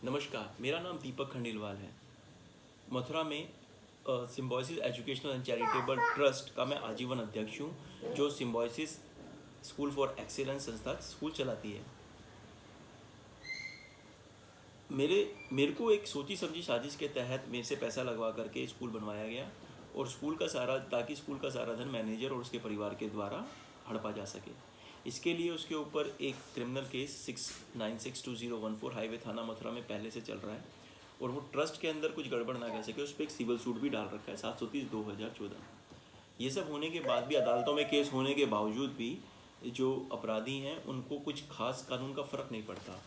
नमस्कार, मेरा नाम दीपक खंडेलवाल है। मथुरा में Symbiosis educational and charitable trust का मैं आजीवन अध्यक्ष हूँ, जो सिम्बोयसिस स्कूल फॉर एक्सीलेंस संस्था स्कूल चलाती है। मेरे को एक सोची समझी साजिश के तहत मेरे से पैसा लगवा करके स्कूल बनवाया गया और ताकि स्कूल का सारा धन मैनेजर और उसके परिवार के द्वारा हड़पा जा सके। इसके लिए उसके ऊपर एक क्रिमिनल केस 6962-014 हाईवे थाना मथुरा में पहले से चल रहा है और वो ट्रस्ट के अंदर कुछ गड़बड़ ना कर सके उस पर एक सिविल सूट भी डाल रखा है 730/2014। ये सब होने के बाद भी, अदालतों में केस होने के बावजूद भी, जो अपराधी हैं उनको कुछ खास कानून का फ़र्क नहीं पड़ता।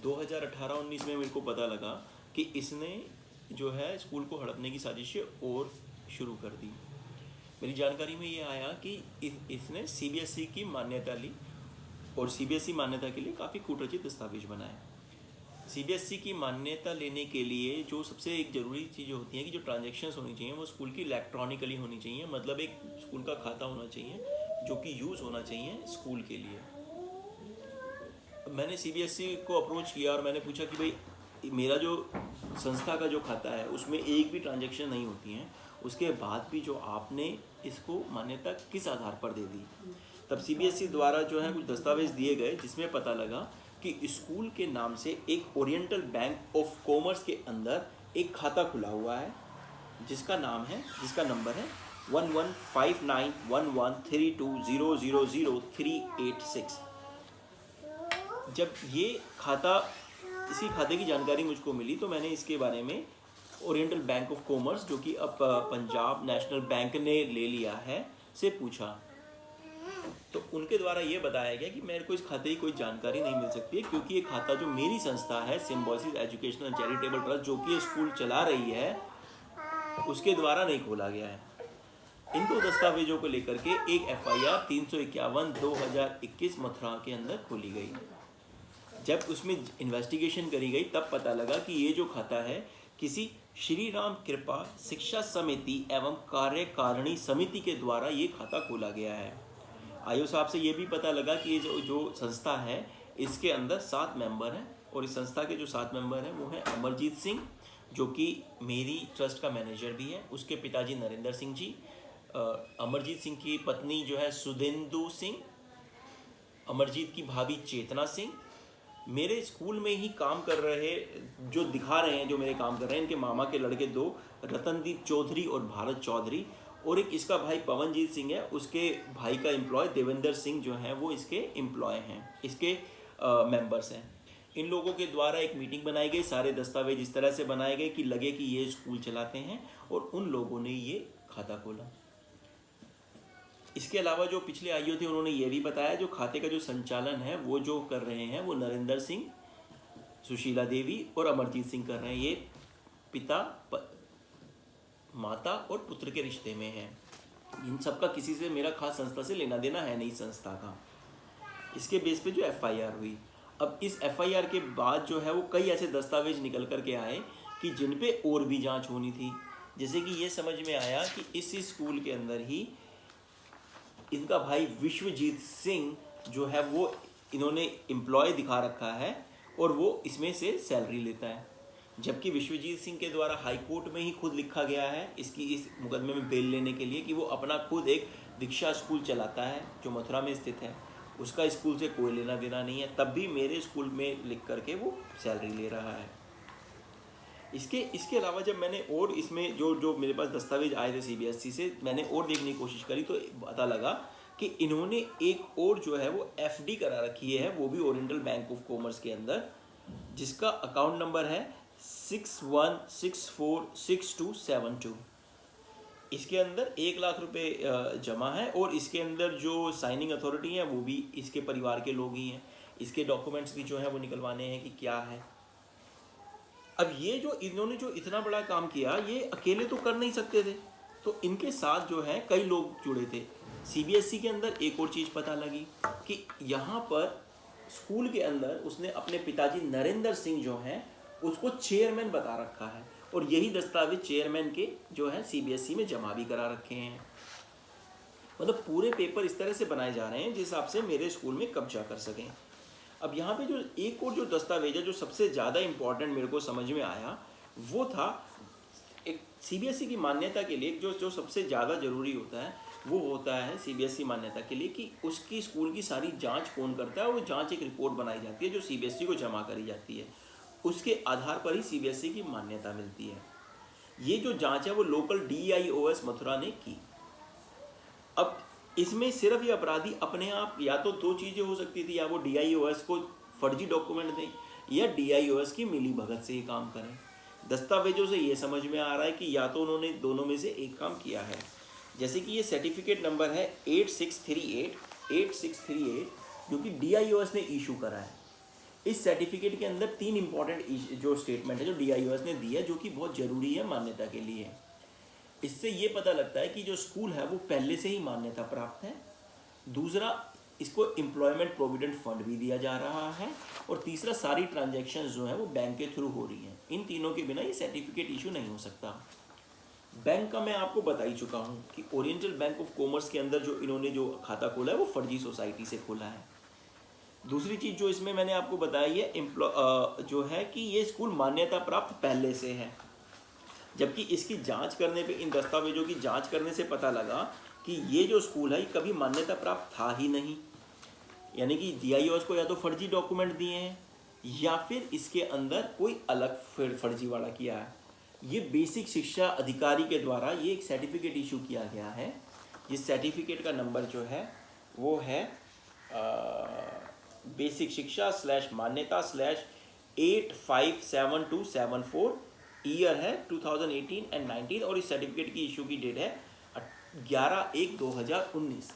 2018-19 में मेरे को पता लगा कि इसने जो है स्कूल को हड़पने की साजिशें और शुरू कर दी। मेरी जानकारी में ये आया कि इसने सीबीएसई की मान्यता ली और सीबीएसई मान्यता के लिए काफ़ी कूटरचित दस्तावेज बनाए। सीबीएसई की मान्यता लेने के लिए जो सबसे एक ज़रूरी चीज़ होती है कि जो ट्रांजैक्शंस होनी चाहिए वो स्कूल की इलेक्ट्रॉनिकली होनी चाहिए, मतलब एक स्कूल का खाता होना चाहिए जो कि यूज़ होना चाहिए स्कूल के लिए। मैंने सीबीएसई को अप्रोच किया और मैंने पूछा कि भाई मेरा जो संस्था का जो खाता है उसमें एक भी ट्रांजैक्शन नहीं होती हैं, उसके बाद भी जो आपने इसको मान्यता किस आधार पर दे दी। तब सीबीएसई द्वारा जो है कुछ दस्तावेज दिए गए जिसमें पता लगा कि स्कूल के नाम से एक ओरिएंटल बैंक ऑफ कॉमर्स के अंदर एक खाता खुला हुआ है जिसका नंबर है 11591132000386। जब इसी खाते की जानकारी मुझको मिली तो मैंने इसके बारे में ओरिएंटल बैंक ऑफ कॉमर्स, जो कि अब पंजाब नेशनल बैंक ने ले लिया है, से पूछा। तो उनके द्वारा ये बताया गया कि मेरे को इस खाते की कोई जानकारी नहीं मिल सकती है क्योंकि ये खाता जो मेरी संस्था है Symbiosis educational and charitable trust, जो कि स्कूल चला रही है, उसके द्वारा नहीं खोला गया है। इन दो दस्तावेजों को लेकर के एक FIR 351/2021 मथुरा के अंदर खोली गई। जब उसमें इन्वेस्टिगेशन करी गई तब पता लगा कि ये जो खाता है किसी श्री राम कृपा शिक्षा समिति एवं कार्यकारिणी समिति के द्वारा ये खाता खोला गया है। आयो साहब से ये भी पता लगा कि ये जो संस्था है इसके अंदर 7 मेंबर हैं और इस संस्था के जो 7 मेंबर हैं वो हैं अमरजीत सिंह, जो कि मेरी ट्रस्ट का मैनेजर भी है, उसके पिताजी नरेंद्र सिंह जी, अमरजीत सिंह की पत्नी जो है सुदेंदु सिंह, अमरजीत की भाभी चेतना सिंह, मेरे स्कूल में ही काम कर रहे जो दिखा रहे हैं, जो मेरे काम कर रहे हैं, इनके मामा के लड़के 2 रतनदीप चौधरी और भारत चौधरी, और एक इसका भाई पवनजीत सिंह है, उसके भाई का एम्प्लॉय देवेंद्र सिंह जो है वो इसके एम्प्लॉय हैं, इसके मेंबर्स हैं। इन लोगों के द्वारा एक मीटिंग बनाई गई, सारे दस्तावेज इस तरह से बनाए गए कि लगे कि ये स्कूल चलाते हैं और उन लोगों ने ये खाता खोला। इसके अलावा जो पिछले आईओ थे उन्होंने ये भी बताया जो खाते का जो संचालन है वो जो कर रहे हैं वो नरेंद्र सिंह, सुशीला देवी और अमरजीत सिंह कर रहे हैं। ये माता और पुत्र के रिश्ते में है। इन सब का किसी से मेरा खास संस्था से लेना देना है नहीं संस्था का। इसके बेस पे जो FIR हुई, अब इस FIR के बाद जो है वो कई ऐसे दस्तावेज निकल कर के आए कि जिन पे और भी जांच होनी थी। जैसे कि ये समझ में आया कि इसी स्कूल के अंदर ही इनका भाई विश्वजीत सिंह जो है वो इन्होंने एम्प्लॉय दिखा रखा है और वो इसमें से सैलरी लेता है, जबकि विश्वजीत सिंह के द्वारा हाई कोर्ट में ही खुद लिखा गया है इस मुकदमे में बेल लेने के लिए कि वो अपना खुद एक दीक्षा स्कूल चलाता है जो मथुरा में स्थित है, उसका स्कूल से कोई लेना देना नहीं है, तब भी मेरे स्कूल में लिख करके वो सैलरी ले रहा है। इसके अलावा जब मैंने और इसमें जो मेरे पास दस्तावेज आए थे सीबीएसई से, मैंने और देखने की कोशिश करी तो पता लगा कि इन्होंने एक और जो है वो FD करा रखी है, वो भी ओरिएंटल बैंक ऑफ कॉमर्स के अंदर, जिसका अकाउंट नंबर है 61646272। इसके अंदर 1 लाख रुपए जमा है और इसके अंदर जो साइनिंग अथॉरिटी है वो भी इसके परिवार के लोग ही हैं। इसके डॉक्यूमेंट्स भी जो है वो निकलवाने हैं कि क्या है। अब ये जो इन्होंने जो इतना बड़ा काम किया ये अकेले तो कर नहीं सकते थे, तो इनके साथ जो है कई लोग जुड़े थे। सीबीएसई के अंदर एक और चीज़ पता लगी कि यहाँ पर स्कूल के अंदर उसने अपने पिताजी नरेंद्र सिंह जो हैं उसको चेयरमैन बता रखा है और यही दस्तावेज चेयरमैन के जो है सीबीएसई में जमा भी करा रखे हैं। मतलब पूरे पेपर इस तरह से बनाए जा रहे हैं जिस हिसाब से मेरे स्कूल में कब्जा कर सकें। अब यहाँ पे जो एक और जो दस्तावेज है जो सबसे ज़्यादा इम्पोर्टेंट मेरे को समझ में आया, वो था एक सीबीएसई की मान्यता के लिए जो जो सबसे ज़्यादा ज़रूरी होता है, वो होता है सीबीएसई मान्यता के लिए कि उसकी स्कूल की सारी जांच कौन करता है। वो जांच एक रिपोर्ट बनाई जाती है जो सीबीएसई को जमा करी जाती है, उसके आधार पर ही सीबीएसई की मान्यता मिलती है। ये जो जांच है वो लोकल DIOS मथुरा ने की। अब इसमें सिर्फ ये अपराधी अपने आप, या तो दो चीज़ें हो सकती थी, या वो DIOS को फर्जी डॉक्यूमेंट दें या DIOS की मिली भगत से ये काम करें। दस्तावेजों से ये समझ में आ रहा है कि या तो उन्होंने दोनों में से एक काम किया है। जैसे कि ये सर्टिफिकेट नंबर है 8638 जो कि DIOS ने इशू करा है। इस सर्टिफिकेट के अंदर 3 इंपॉर्टेंट जो स्टेटमेंट है जो DIOS ने दी है, जो कि बहुत ज़रूरी है मान्यता के लिए। इससे ये पता लगता है कि जो स्कूल है वो पहले से ही मान्यता प्राप्त है। दूसरा, इसको एम्प्लॉयमेंट प्रोविडेंट फंड भी दिया जा रहा है। और तीसरा, सारी ट्रांजैक्शंस जो है वो बैंक के थ्रू हो रही हैं। इन तीनों के बिना ये सर्टिफिकेट इशू नहीं हो सकता। बैंक का मैं आपको बता ही चुका हूँ कि ओरिएंटल बैंक ऑफ कॉमर्स के अंदर जो इन्होंने जो खाता खोला है वो फर्जी सोसाइटी से खोला है। दूसरी चीज़ जो इसमें मैंने आपको बताई है जो है कि ये स्कूल मान्यता प्राप्त पहले से है, जबकि इसकी जांच करने पे, इन दस्तावेजों की जांच करने से पता लगा कि ये जो स्कूल है ये कभी मान्यता प्राप्त था ही नहीं। यानी कि DIOS को या तो फर्जी डॉक्यूमेंट दिए हैं या फिर इसके अंदर कोई अलग फर्जी वाला किया है। ये बेसिक शिक्षा अधिकारी के द्वारा ये एक सर्टिफिकेट इशू किया गया है, जिस सर्टिफिकेट का नंबर जो है वो है बेसिक शिक्षा /मान्यता/857274, ईयर है 2018 एंड 19, और इस सर्टिफिकेट की इशू की डेट है 11/1/2019।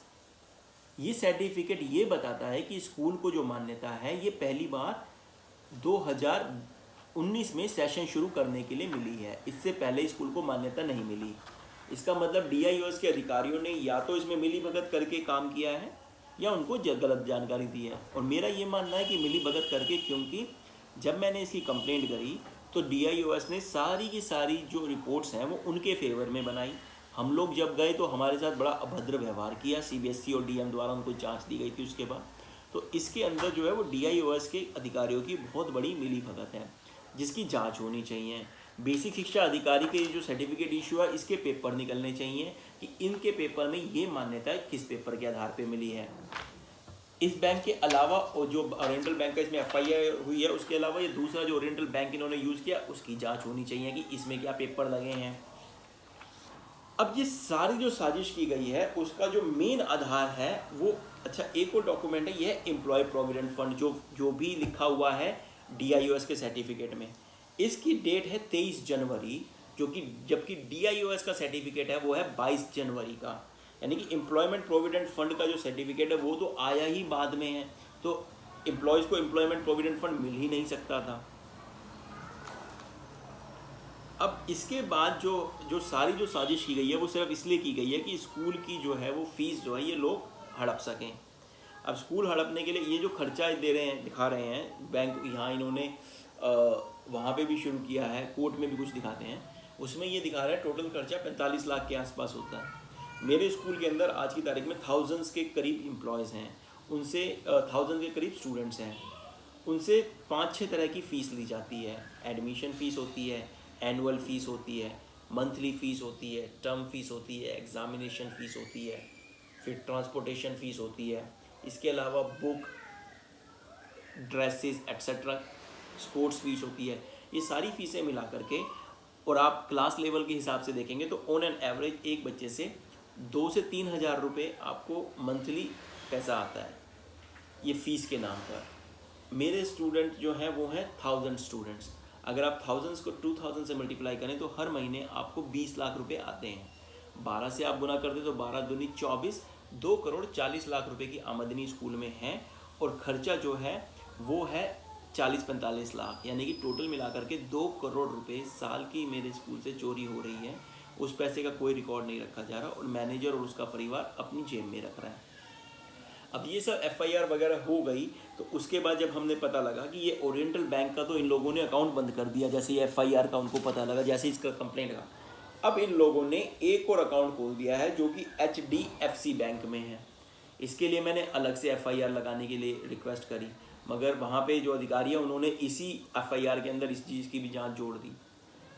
ये सर्टिफिकेट ये बताता है कि स्कूल को जो मान्यता है ये पहली बार 2019 में सेशन शुरू करने के लिए मिली है। इससे पहले स्कूल को मान्यता नहीं मिली। इसका मतलब DIOS के अधिकारियों ने या तो इसमें मिली भगत करके काम किया है या उनको गलत जानकारी दी है। और मेरा ये मानना है कि मिली भगत करके, क्योंकि जब मैंने इसकी कंप्लेंट करी तो DIOS ने सारी की सारी जो रिपोर्ट्स हैं वो उनके फेवर में बनाई। हम लोग जब गए तो हमारे साथ बड़ा अभद्र व्यवहार किया CBSE और DM द्वारा, उनको जांच दी गई थी उसके बाद। तो इसके अंदर जो है वो DIOS के अधिकारियों की बहुत बड़ी मिली भगत है, जिसकी जांच होनी चाहिए। बेसिक शिक्षा अधिकारी के जो सर्टिफिकेट इशू है इसके पेपर निकलने चाहिए कि इनके पेपर में ये मान्यता किस पेपर के आधार पर मिली है। इस बैंक के अलावा और जो ओरिएंटल बैंक का इसमें FIR हुई है, उसके अलावा ये दूसरा जो ओरिएंटल बैंक इन्होंने यूज़ किया उसकी जांच होनी चाहिए कि इसमें क्या पेपर लगे हैं। अब ये सारी जो साजिश की गई है उसका जो मेन आधार है वो, अच्छा एक और डॉक्यूमेंट है, ये है एम्प्लॉय प्रोविडेंट फंड, जो भी लिखा हुआ है DIOS के सर्टिफिकेट में। इसकी डेट है 23 जनवरी, जबकि DIOS का सर्टिफिकेट है वो है 22 जनवरी का। यानी कि एम्प्लॉयमेंट प्रोविडेंट फंड का जो सर्टिफिकेट है वो तो आया ही बाद में है, तो एम्प्लॉयज़ को एम्प्लॉयमेंट प्रोविडेंट फंड मिल ही नहीं सकता था। अब इसके बाद जो सारी जो साजिश की गई है वो सिर्फ इसलिए की गई है कि स्कूल की जो है वो फीस जो है ये लोग हड़प सकें। अब स्कूल हड़पने के लिए ये जो खर्चा दे रहे हैं, दिखा रहे हैं बैंक, यहाँ इन्होंने वहाँ पे भी शुरू किया है, कोर्ट में भी कुछ दिखाते हैं, उसमें ये दिखा रहा है टोटल खर्चा 45 लाख के आसपास होता है। मेरे स्कूल के अंदर आज की तारीख में थाउजेंड्स के करीब एम्प्लॉयज़ हैं, उनसे 1000 के करीब स्टूडेंट्स हैं, उनसे 5-6 तरह की फ़ीस ली जाती है। एडमिशन फ़ीस होती है, एनुअल फ़ीस होती है, मंथली फ़ीस होती है, टर्म फ़ीस होती है, एग्ज़ामिनेशन फ़ीस होती है, फिर ट्रांसपोर्टेशन फ़ीस होती है। इसके अलावा book, dresses etcetera, sports fees होती है। ये सारी फ़ीसें मिला करके और आप क्लास लेवल के हिसाब से देखेंगे तो ऑन एन एवरेज एक बच्चे से 2 से 3 हज़ार रुपये आपको मंथली पैसा आता है ये फ़ीस के नाम पर। मेरे स्टूडेंट जो हैं वो हैं 1000 स्टूडेंट्स। अगर आप थाउजेंड्स को 2000 से मल्टीप्लाई करें तो हर महीने आपको 20 लाख रुपए आते हैं। 12 से आप गुना कर दें तो 12 दूनी 24, 2 करोड़ 40 लाख रुपए की आमदनी स्कूल में है। और खर्चा जो है वो है 40-45 लाख, यानी कि टोटल मिलाकर के 2 करोड़ रुपए साल की मेरे स्कूल से चोरी हो रही है। उस पैसे का कोई रिकॉर्ड नहीं रखा जा रहा और मैनेजर और उसका परिवार अपनी जेब में रख रहा है। अब ये सब FIR वगैरह हो गई तो उसके बाद जब हमने पता लगा कि ये ओरिएंटल बैंक का तो इन लोगों ने अकाउंट बंद कर दिया, जैसे ये FIR का उनको पता लगा, जैसे इसका कंप्लेंट का, अब इन लोगों ने एक और अकाउंट खोल दिया है जो कि HDFC बैंक में है। इसके लिए मैंने अलग से FIR लगाने के लिए रिक्वेस्ट करी। मगर वहाँ पे जो अधिकारी है उन्होंने इसी एफआईआर के अंदर इस चीज़ की भी जांच जोड़ दी।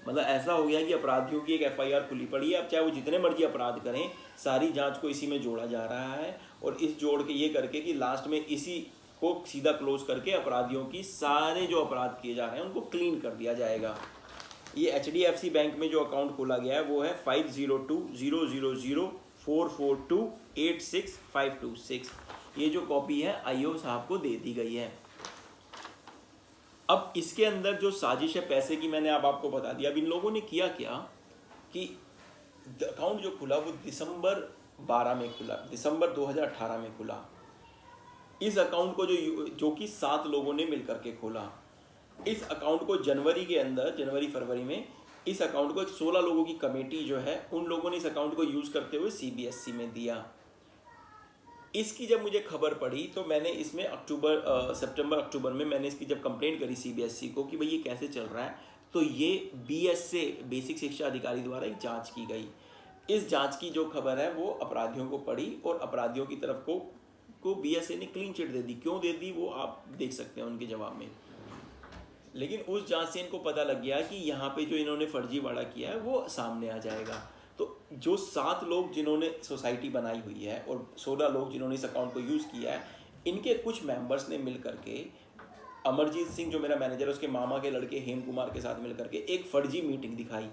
मतलब ऐसा हो गया कि अपराधियों की एक एफआईआर खुली पड़ी है, अब चाहे वो जितने मर्जी अपराध करें सारी जांच को इसी में जोड़ा जा रहा है, और इस जोड़ के ये करके कि लास्ट में इसी को सीधा क्लोज करके अपराधियों की सारे जो अपराध किए जा रहे हैं उनको क्लीन कर दिया जाएगा। ये HDFC बैंक में जो अकाउंट खोला गया है वो है 50200044286526। ये जो कॉपी है आईओ साहब को दे दी गई है। अब इसके अंदर जो साजिश है पैसे की, मैंने अब आपको बता दिया। अब इन लोगों ने किया क्या कि अकाउंट जो खुला वो दिसंबर 12 में खुला, दिसंबर 2018 में खुला। इस अकाउंट को जो कि 7 लोगों ने मिलकर के खोला। इस अकाउंट को जनवरी के अंदर, जनवरी फरवरी में इस अकाउंट को एक 16 लोगों की कमेटी जो है उन लोगों ने इस अकाउंट को यूज़ करते हुए CBSC में दिया। इसकी जब मुझे खबर पड़ी तो मैंने इसमें सितंबर अक्टूबर में मैंने इसकी जब कंप्लेंट करी CBSC को कि भाई ये कैसे चल रहा है, तो ये BS से बेसिक शिक्षा अधिकारी द्वारा एक जांच की गई। इस जांच की जो खबर है वो अपराधियों को पड़ी और अपराधियों की तरफ को BSA ने क्लीन चिट दे दी। क्यों दे दी वो आप देख सकते हैं उनके जवाब में। लेकिन उस जांच से इनको पता लग गया कि यहाँ पे जो इन्होंने फर्जीवाड़ा किया है वो सामने आ जाएगा। तो जो 7 लोग जिन्होंने सोसाइटी बनाई हुई है और 16 लोग जिन्होंने इस अकाउंट को यूज़ किया है, इनके कुछ मेंबर्स ने मिल करके अमरजीत सिंह जो मेरा मैनेजर है उसके मामा के लड़के हेम कुमार के साथ मिल करके एक फर्जी मीटिंग दिखाई।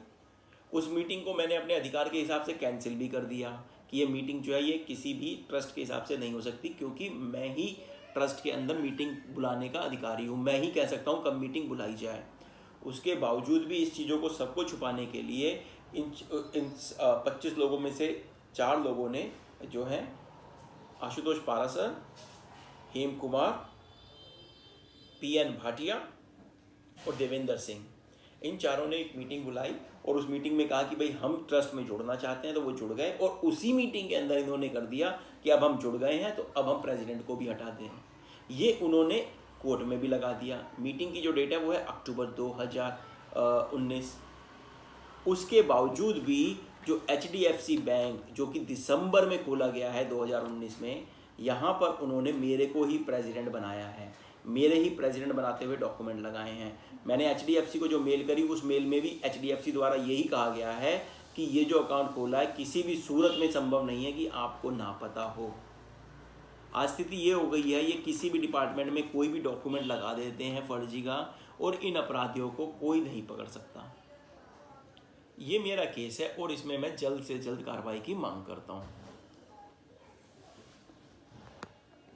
उस मीटिंग को मैंने अपने अधिकार के हिसाब से कैंसिल भी कर दिया कि ये मीटिंग जो है ये किसी भी ट्रस्ट के हिसाब से नहीं हो सकती, क्योंकि मैं ही ट्रस्ट के अंदर मीटिंग बुलाने का अधिकारी हूँ, मैं ही कह सकता हूँ कब मीटिंग बुलाई जाए। उसके बावजूद भी इस चीज़ों को सबको छुपाने के लिए इन 25 लोगों में से 4 लोगों ने जो हैं आशुतोष पारासर, हेम कुमार, PN भाटिया और देवेंद्र सिंह, इन चारों ने एक मीटिंग बुलाई और उस मीटिंग में कहा कि भाई हम ट्रस्ट में जुड़ना चाहते हैं, तो वो जुड़ गए। और उसी मीटिंग के अंदर इन्होंने कर दिया कि अब हम जुड़ गए हैं तो अब हम प्रेसिडेंट को भी हटा दें। ये उन्होंने कोर्ट में भी लगा दिया। मीटिंग की जो डेट है वो है अक्टूबर 2019। उसके बावजूद भी जो HDFC बैंक जो कि दिसंबर में खोला गया है 2019 में, यहाँ पर उन्होंने मेरे को ही प्रेसिडेंट बनाया है। मेरे ही प्रेसिडेंट बनाते हुए डॉक्यूमेंट लगाए हैं। मैंने HDFC को जो मेल करी उस मेल में भी HDFC द्वारा यही कहा गया है कि ये जो अकाउंट खोला है किसी भी सूरत में संभव नहीं है कि आपको ना पता हो। आज स्थिति ये हो गई है, ये किसी भी डिपार्टमेंट में कोई भी डॉक्यूमेंट लगा देते हैं फर्जी का और इन अपराधियों को कोई नहीं पकड़ सकता। ये मेरा केस है और इसमें मैं जल्द से जल्द कार्रवाई की मांग करता हूँ।